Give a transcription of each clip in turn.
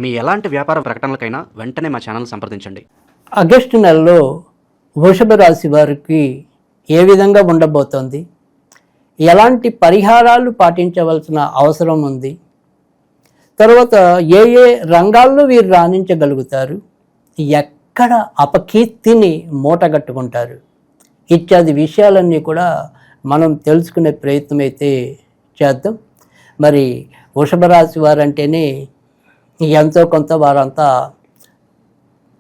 మీ ఎలాంటి వ్యాపార ప్రకటనలకైనా వెంటనే మా ఛానల్ సంప్రదించండి. ఆగస్టు నెలలో వృషభ రాశి వారికి ఏ విధంగా ఉండబోతోంది, ఎలాంటి పరిహారాలు పాటించవలసిన అవసరం ఉంది, తర్వాత ఏ ఏ రంగాల్లో వీరు రాణించగలుగుతారు, ఎక్కడ అపకీర్తిని మూటగట్టుకుంటారు ఇత్యాది విషయాలన్నీ కూడా మనం తెలుసుకునే ప్రయత్నం అయితే చేద్దాం. మరి వృషభ రాశి వారంటేనే ఎంతో కొంత వారంతా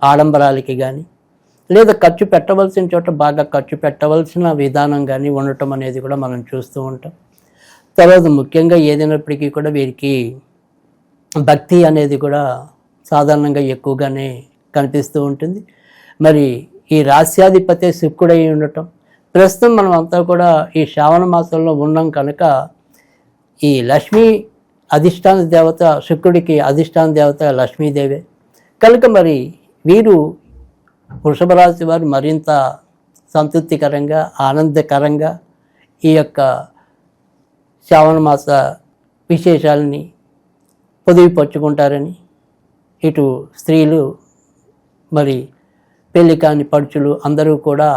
ఆడంబరాలకి కానీ లేదా ఖర్చు పెట్టవలసిన చోట బాగా ఖర్చు పెట్టవలసిన విధానం కానీ ఉండటం అనేది కూడా మనం చూస్తూ ఉంటాం. తర్వాత ముఖ్యంగా ఏదైనప్పటికీ కూడా వీరికి భక్తి అనేది కూడా సాధారణంగా ఎక్కువగానే కనిపిస్తూ ఉంటుంది. మరి ఈ రాస్యాధిపతి శుక్రుడై ఉండటం, ప్రస్తుతం మనం అంతా కూడా ఈ శ్రావణ మాసంలో ఉన్నాం కనుక ఈ లక్ష్మీ అధిష్టాన దేవత, శుక్రుడికి అధిష్టాన దేవత లక్ష్మీదేవే కనుక మరి వీరు వృషభ రాశి వారు మరింత సంతృప్తికరంగా ఆనందకరంగా ఈ యొక్క శ్రావణ మాస విశేషాలని పొదివిపరుచుకుంటారని, ఇటు స్త్రీలు మరి పెళ్లి కాని పడుచులు అందరూ కూడా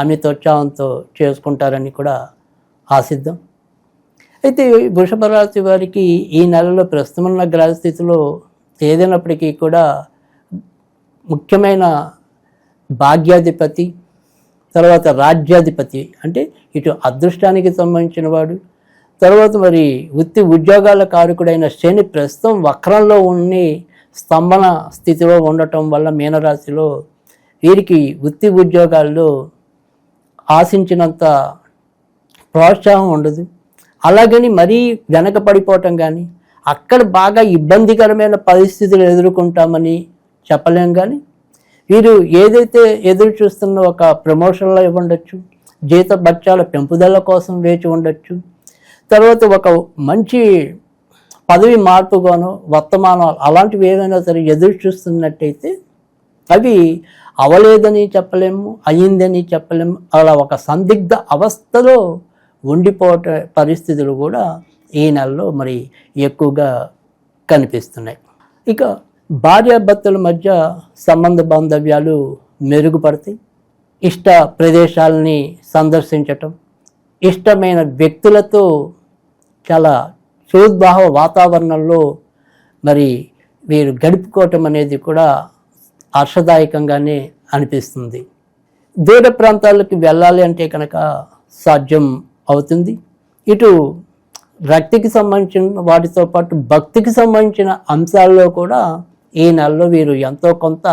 అమితోత్సాహంతో చేసుకుంటారని కూడా ఆశిద్దాం. అయితే వృషభ రాశి వారికి ఈ నెలలో ప్రస్తుతమున్న గ్రహస్థితిలో ఏదైనప్పటికీ కూడా ముఖ్యమైన భాగ్యాధిపతి, తర్వాత రాజ్యాధిపతి అంటే ఇటు అదృష్టానికి సంబంధించిన వాడు, తర్వాత మరి వృత్తి ఉద్యోగాల కారకుడైన శని ప్రస్తుతం వక్రంలో ఉండి స్తంభన స్థితిలో ఉండటం వల్ల మీనరాశిలో వీరికి వృత్తి ఉద్యోగాల్లో ఆశించినంత ప్రోత్సాహం ఉండదు. అలాగని మరీ వెనకపడిపోవటం కానీ అక్కడ బాగా ఇబ్బందికరమైన పరిస్థితులు ఎదుర్కొంటామని చెప్పలేం. కానీ వీరు ఏదైతే ఎదురు చూస్తున్న ఒక ప్రమోషన్లో ఉండొచ్చు, జీత బత్యాల పెంపుదల కోసం వేచి ఉండొచ్చు, తర్వాత ఒక మంచి పదవి మార్పుగానో వర్తమానాలు అలాంటివి ఏదైనా సరే ఎదురు చూస్తున్నట్టయితే అవి అవలేదని చెప్పలేము, అయ్యిందని చెప్పలేము. అలా ఒక సందిగ్ధ అవస్థలో ఉండిపోట పరిస్థితులు కూడా ఈ నెలలో మరి ఎక్కువగా కనిపిస్తున్నాయి. ఇక భార్యాభర్తల మధ్య సంబంధ బాంధవ్యాలు మెరుగుపడతాయి. ఇష్ట ప్రదేశాలని సందర్శించటం, ఇష్టమైన వ్యక్తులతో చాలా సోద్భావ వాతావరణంలో మరి వీరు గడుపుకోవటం అనేది కూడా హర్షదాయకంగానే అనిపిస్తుంది. దూర ప్రాంతాలకు వెళ్ళాలి అంటే కనుక సాధ్యం అవుతుంది. ఇటు రక్తికి సంబంధించిన వాటితో పాటు భక్తికి సంబంధించిన అంశాల్లో కూడా ఈ నెలలో వీరు ఎంతో కొంత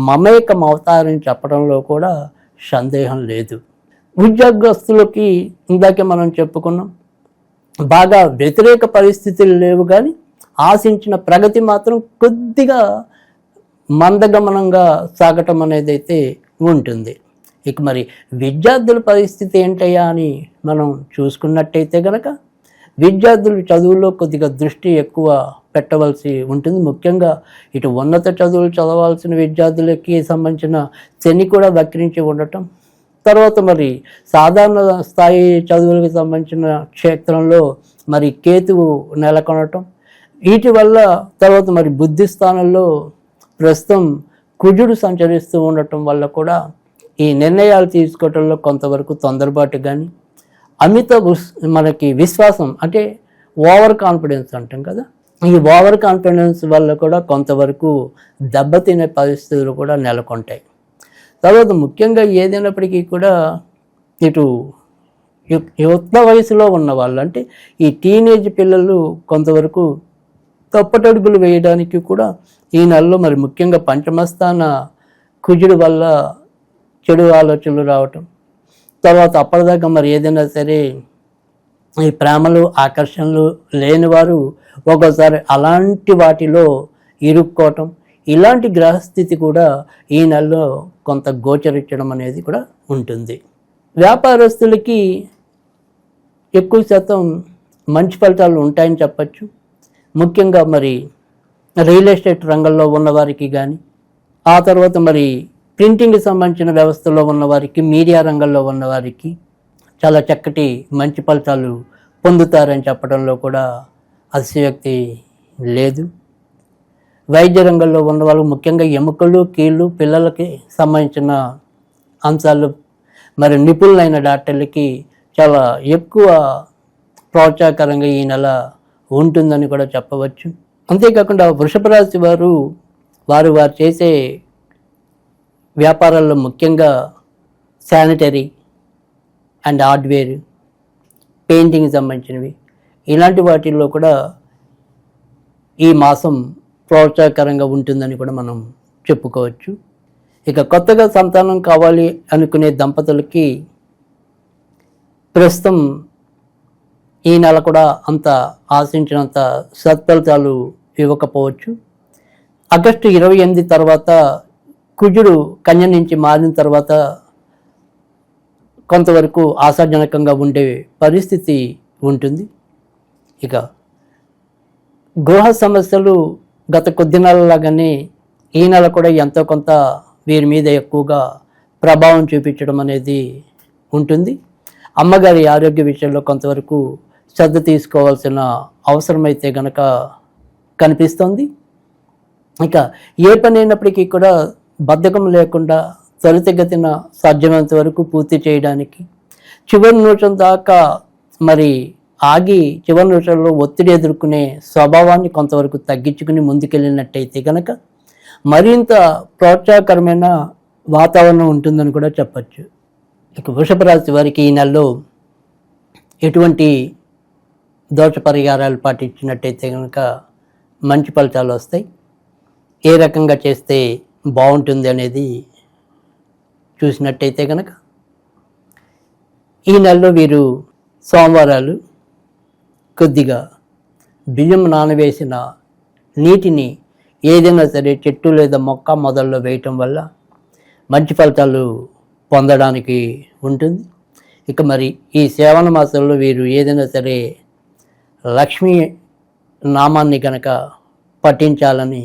మమేకం అవుతారని చెప్పడంలో కూడా సందేహం లేదు. ఉద్యోగస్తులకి ఇందాకే మనం చెప్పుకున్నాం, బాగా వ్యతిరేక పరిస్థితులు లేవు, కానీ ఆశించిన ప్రగతి మాత్రం కొద్దిగా మందగమనంగా సాగటం అనేది అయితే ఉంటుంది. ఇక మరి విద్యార్థుల పరిస్థితి ఏంటయ్యా అని మనం చూసుకున్నట్టయితే కనుక విద్యార్థులు చదువుల్లో కొద్దిగా దృష్టి ఎక్కువ పెట్టవలసి ఉంటుంది. ముఖ్యంగా ఇటు ఉన్నత చదువులు చదవాల్సిన విద్యార్థులకి సంబంధించిన శని కూడా వక్రించి ఉండటం, తర్వాత మరి సాధారణ స్థాయి చదువులకు సంబంధించిన క్షేత్రంలో మరి కేతువు నెలకొనటం, వీటి వల్ల తర్వాత మరి బుద్ధి స్థానంలో ప్రస్తుతం కుజుడు సంచరిస్తూ ఉండటం వల్ల కూడా ఈ నిర్ణయాలు తీసుకోవటంలో కొంతవరకు తొందరపాటు కానీ అమిత మనకి విశ్వాసం అంటే ఓవర్ కాన్ఫిడెన్స్ అంటాం కదా, ఈ ఓవర్ కాన్ఫిడెన్స్ వల్ల కూడా కొంతవరకు దెబ్బతినే పరిస్థితులు కూడా నెలకొంటాయి. తర్వాత ముఖ్యంగా ఏదైనప్పటికీ కూడా ఇటు యుక్త వయసులో ఉన్న వాళ్ళు అంటే ఈ టీనేజ్ పిల్లలు కొంతవరకు తప్పటడుగులు వేయడానికి కూడా ఈ నెలలో మరి ముఖ్యంగా పంచమస్థాన కుజుడు వల్ల చెడు ఆలోచనలు రావటం, తర్వాత అప్పటిదాకా మరి ఏదైనా సరే ఈ ప్రేమలు ఆకర్షణలు లేని వారు ఒక్కోసారి అలాంటి వాటిలో ఇరుక్కోవటం, ఇలాంటి గ్రహస్థితి కూడా ఈ నెలలో కొంత గోచరించడం అనేది కూడా ఉంటుంది. వ్యాపారస్తులకి ఎక్కువ శాతం మంచి ఫలితాలు ఉంటాయని చెప్పచ్చు. ముఖ్యంగా మరి రియల్ ఎస్టేట్ రంగంలో ఉన్నవారికి కానీ, ఆ తర్వాత మరి ప్రింటింగ్కి సంబంధించిన వ్యవస్థలో ఉన్నవారికి, మీడియా రంగంలో ఉన్నవారికి చాలా చక్కటి మంచి ఫలితాలు పొందుతారని చెప్పడంలో కూడా అతిశయోక్తి లేదు. వైద్య రంగంలో ఉన్న వాళ్ళు ముఖ్యంగా ఎముకలు కీళ్ళు పిల్లలకి సంబంధించిన అంశాలు మరి నిపుణులైన డాక్టర్లకి చాలా ఎక్కువ ప్రోత్సాహకరంగా ఈ నెల ఉంటుందని కూడా చెప్పవచ్చు. అంతేకాకుండా వృషభ రాశి వారు వారు చేసే వ్యాపారాల్లో ముఖ్యంగా శానిటరీ అండ్ హార్డ్వేర్, పెయింటింగ్ సంబంధించినవి ఇలాంటి వాటిల్లో కూడా ఈ మాసం ప్రోత్సాహకరంగా ఉంటుందని కూడా మనం చెప్పుకోవచ్చు. ఇక కొత్తగా సంతానం కావాలి అనుకునే దంపతులకి ప్రస్తుతం ఈ నెల కూడా అంత ఆశించినంత సత్ఫలితాలు ఇవ్వకపోవచ్చు. ఆగస్టు 28 తర్వాత కుజుడు కన్య నుంచి మారిన తర్వాత కొంతవరకు ఆశాజనకంగా ఉండే పరిస్థితి ఉంటుంది. ఇక గృహ సమస్యలు గత కొద్ది నెలలాగానే ఈ నెల కూడా ఎంతో కొంత వీరి మీద ఎక్కువగా ప్రభావం చూపించడం అనేది ఉంటుంది. అమ్మగారి ఆరోగ్య విషయంలో కొంతవరకు శ్రద్ధ తీసుకోవాల్సిన అవసరమైతే గనక కనిపిస్తుంది. ఇక ఏ పని అయినప్పటికీ కూడా బద్ధకం లేకుండా త్వరితగతిన సాధ్యమైనంత వరకు పూర్తి చేయడానికి చివరి నిమిషం దాకా మరి ఆగి చివరి నిమిషంలో ఒత్తిడి ఎదుర్కొనే స్వభావాన్ని కొంతవరకు తగ్గించుకుని ముందుకెళ్ళినట్టయితే కనుక మరింత ప్రోత్సాహకరమైన వాతావరణం ఉంటుందని కూడా చెప్పచ్చు. ఇక వృషభ రాశి వారికి ఈ నెలలో ఎటువంటి దోష పరిహారాలు పాటించినట్టయితే కనుక మంచి ఫలితాలు వస్తాయి. ఏ రకంగా చేస్తే బాగుంటుంది అనేది చూసినట్టయితే కనుక ఈ నెలలో వీరు సోమవారాలు కొద్దిగా బియ్యం నానవేసిన నీటిని ఏదైనా సరే చెట్టు లేదా మొక్క మొదల్లో వేయటం వల్ల మంచి ఫలితాలు పొందడానికి ఉంటుంది. ఇక మరి ఈ శ్రావణ మాసంలో వీరు ఏదైనా సరే లక్ష్మీ నామాన్ని కనుక పఠించాలని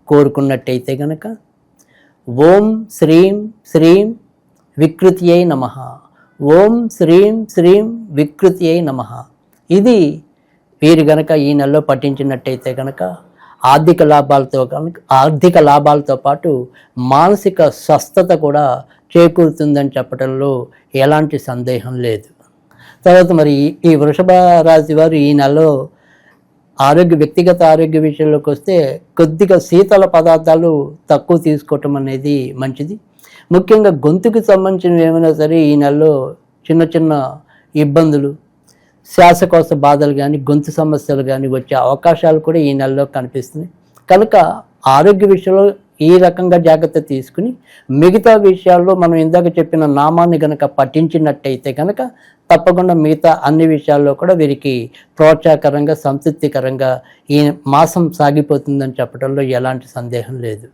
కోరుకున్నట్టయితే కనుక ఓం శ్రీం శ్రీం వికృత్యై నమః, ఓం శ్రీం శ్రీం వికృత్యై నమః. ఇది వీరు గనక ఈ నెలలో పఠించినట్టయితే కనుక ఆర్థిక లాభాలతో పాటు మానసిక స్వస్థత కూడా చేకూరుతుందని చెప్పడంలో ఎలాంటి సందేహం లేదు. తర్వాత మరి ఈ వృషభ రాశి వారు ఈ నెలలో వ్యక్తిగత ఆరోగ్య విషయంలోకి వస్తే కొద్దిగా శీతల పదార్థాలు తక్కువ తీసుకోవటం అనేది మంచిది. ముఖ్యంగా గొంతుకు సంబంధించినవి ఏమైనా సరే ఈ నెలలో చిన్న చిన్న ఇబ్బందులు, శ్వాసకోశ బాధలు కానీ గొంతు సమస్యలు కానీ వచ్చే అవకాశాలు కూడా ఈ నెలలో కనిపిస్తున్నాయి. కనుక ఆరోగ్య విషయంలో ఈ రకంగా జాగ్రత్త తీసుకుని మిగతా విషయాల్లో మనం ఇందాక చెప్పిన నామాన్ని కనుక పఠించినట్టయితే కనుక తప్పకుండా మిగతా అన్ని విషయాల్లో కూడా వీరికి ప్రోత్సాహకరంగా సంతృప్తికరంగా ఈ మాసం సాగిపోతుందని చెప్పడంలో ఎలాంటి సందేహం లేదు.